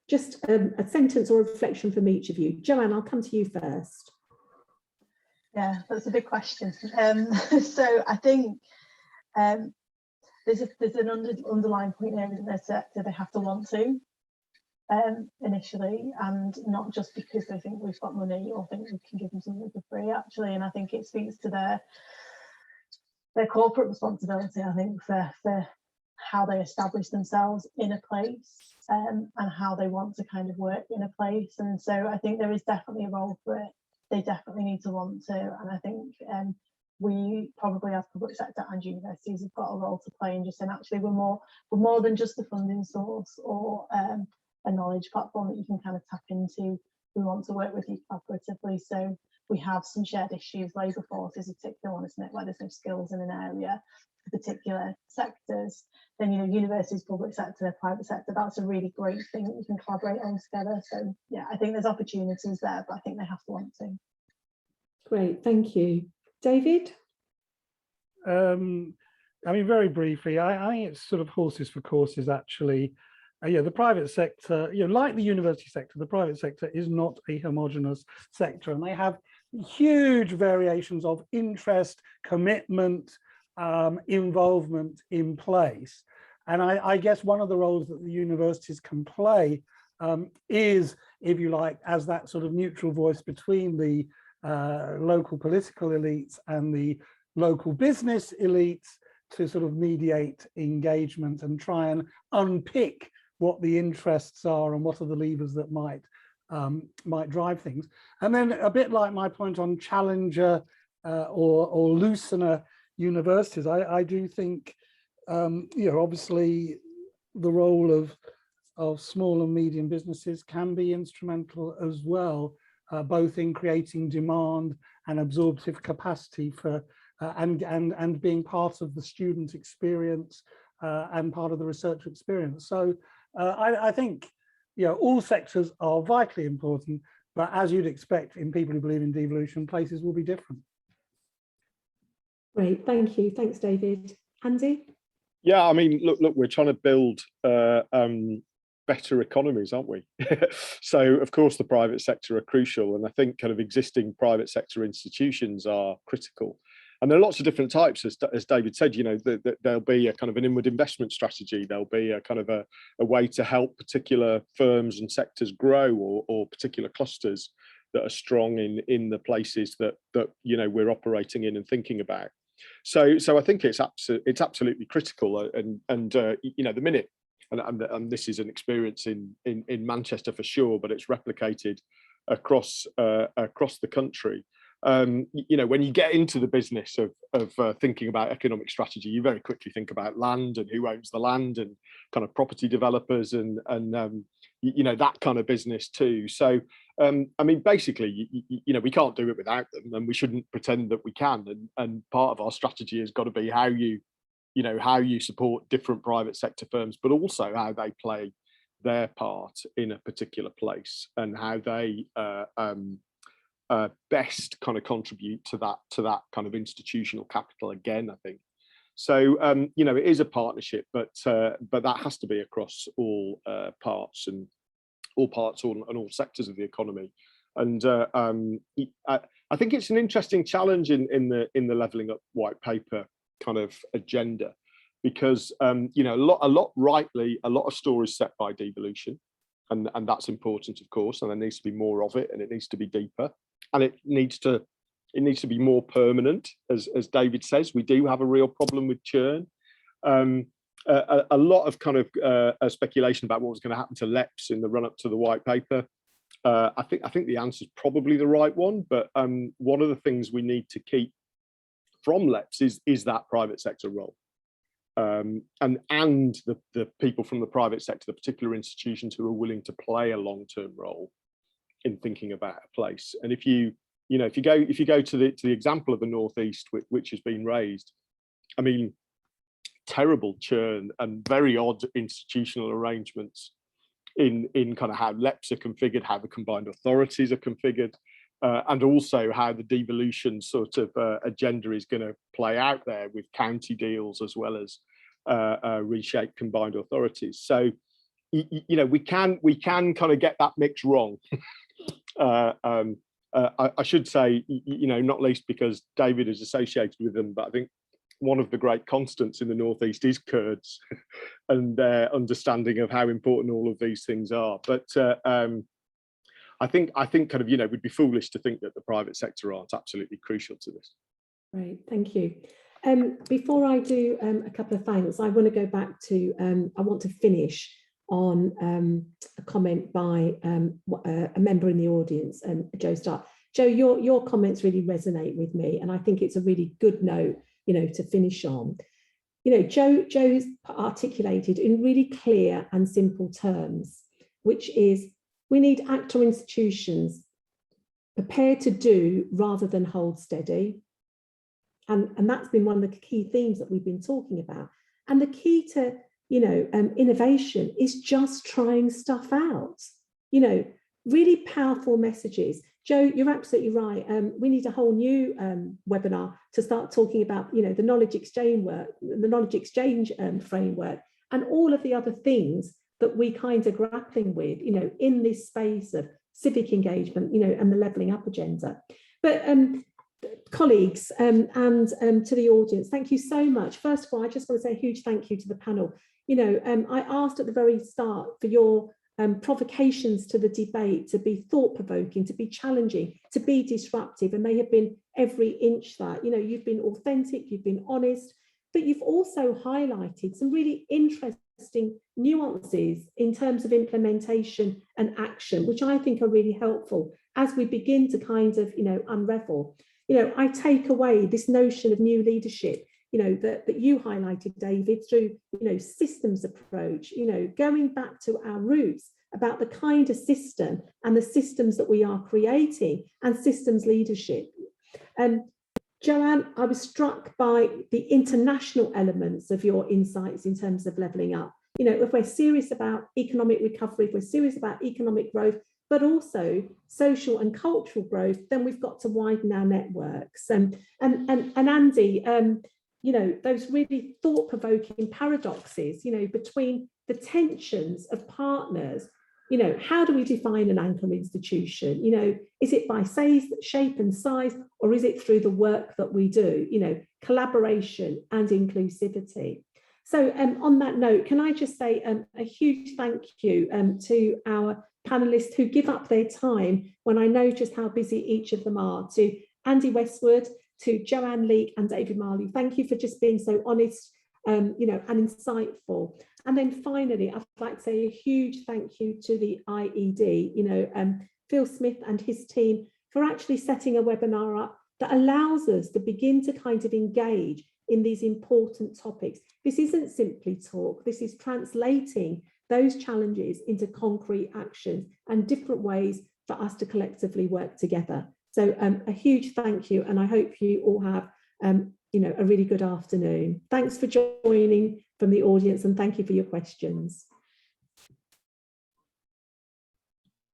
Just a sentence or a reflection from each of you. Joanne, I'll come to you first. Yeah, that's a big question. So I think there's an underlying point there in their sector. They have to want to initially, and not just because they think we've got money or think we can give them something for free, actually. And I think it speaks to their corporate responsibility, I think, for how they establish themselves in a place, and how they want to kind of work in a place. And so I think there is definitely a role for it. They definitely need to want to, and I think we probably, as public sector and universities, have got a role to play in just saying, actually, we're more than just a funding source or a knowledge platform that you can kind of tap into. We want to work with you collaboratively. So we have some shared issues. Labour force is a particular one, isn't it, where there's no skills in an area for particular sectors. Then, universities, public sector, private sector, that's a really great thing that we can collaborate on together. So yeah, I think there's opportunities there, but I think they have to want to. Great, thank you. David? Very briefly, I think it's sort of horses for courses, actually. The private sector, like the university sector, the private sector is not a homogenous sector, and they have huge variations of interest, commitment, involvement in place. And I guess one of the roles that the universities can play is, if you like, as that sort of neutral voice between the local political elites and the local business elites, to sort of mediate engagement and try and unpick what the interests are and what are the levers that might drive things. And then, a bit like my point on challenger or loosener universities, I do think obviously the role of small and medium businesses can be instrumental as well, both in creating demand and absorptive capacity for and being part of the student experience and part of the research experience. So I think all sectors are vitally important, but as you'd expect in people who believe in devolution, places will be different. Great, thank you. Thanks, David. Andy? Yeah, I mean, look, we're trying to build better economies, aren't we? So, of course, the private sector are crucial, and I think kind of existing private sector institutions are critical. And there are lots of different types, as David said. There'll be a kind of an inward investment strategy. There'll be a kind of a way to help particular firms and sectors grow, or particular clusters that are strong in the places that we're operating in and thinking about. So I think it's absolutely critical. And the minute, and this is an experience in Manchester for sure, but it's replicated across the country. When you get into the business of thinking about economic strategy, you very quickly think about land and who owns the land and kind of property developers and that kind of business too. So I mean, basically, you know, we can't do it without them, and we shouldn't pretend that we can. And part of our strategy has got to be how you know, how you support different private sector firms, but also how they play their part in a particular place, and how they best kind of contribute to that kind of institutional capital again, I think. So you know, it is a partnership, but that has to be across all parts and all sectors of the economy. And I think it's an interesting challenge in the Levelling Up white paper kind of agenda, because you know, a lot of stories set by devolution, and that's important, of course, and there needs to be more of it, and it needs to be deeper, and it needs to be more permanent. As David says, we do have a real problem with churn. A lot of kind of speculation about what was going to happen to LEPs in the run up to the white paper. I think the answer is probably the right one, but one of the things we need to keep from LEPs is that private sector role, and the people from the private sector, the particular institutions who are willing to play a long-term role in thinking about a place. And if you go to the example of the Northeast, which has been raised, I mean, terrible churn and very odd institutional arrangements in kind of how LEPs are configured, how the combined authorities are configured, and also how the devolution sort of agenda is going to play out there with county deals as well as reshaped combined authorities. So you know, we can kind of get that mix wrong. I should say, you know, not least because David is associated with them, but I think one of the great constants in the Northeast is Kurds and their understanding of how important all of these things are. But I think kind of, you know, we'd be foolish to think that the private sector aren't absolutely crucial to this. Great, thank you. Before I do a couple of thanks, I want to go back to, I want to finish on a comment by a member in the audience, Joe Stark. Joe, your comments really resonate with me, and I think it's a really good note, you know, to finish on. You know, Joe's articulated in really clear and simple terms, which is we need actor institutions prepared to do rather than hold steady. And that's been one of the key themes that we've been talking about. And the key to, you know, innovation is just trying stuff out, you know, really powerful messages. Joe, you're absolutely right. We need a whole new webinar to start talking about, you know, the knowledge exchange framework and all of the other things that we kind of grappling with, you know, in this space of civic engagement, you know, and the levelling up agenda. But colleagues and to the audience, thank you so much. First of all, I just want to say a huge thank you to the panel. You know, I asked at the very start for your provocations to the debate to be thought-provoking, to be challenging, to be disruptive, and they have been every inch that. You know, you've been authentic, you've been honest, but you've also highlighted some really interesting nuances in terms of implementation and action, which I think are really helpful as we begin to kind of, you know, unravel. You know, I take away this notion of new leadership, you know, that you highlighted, David, through, you know, systems approach, you know, going back to our roots about the kind of system and the systems that we are creating and systems leadership. Joanne, I was struck by the international elements of your insights in terms of levelling up. You know, if we're serious about economic recovery, if we're serious about economic growth, but also social and cultural growth, then we've got to widen our networks. And Andy, you know, those really thought-provoking paradoxes, you know, between the tensions of partners. You know, how do we define an anchor institution? You know, is it by shape and size, or is it through the work that we do? You know, collaboration and inclusivity. So on that note, can I just say a huge thank you to our panelists who give up their time when I know just how busy each of them are, to Andy Westwood, to Joanne Leake and David Marley. Thank you for just being so honest, you know, and insightful. And then finally, I'd like to say a huge thank you to the IED, you know, Phil Smith and his team for actually setting a webinar up that allows us to begin to kind of engage in these important topics. This isn't simply talk, this is translating those challenges into concrete actions and different ways for us to collectively work together. So a huge thank you, and I hope you all have you know, a really good afternoon. Thanks for joining from the audience, and thank you for your questions.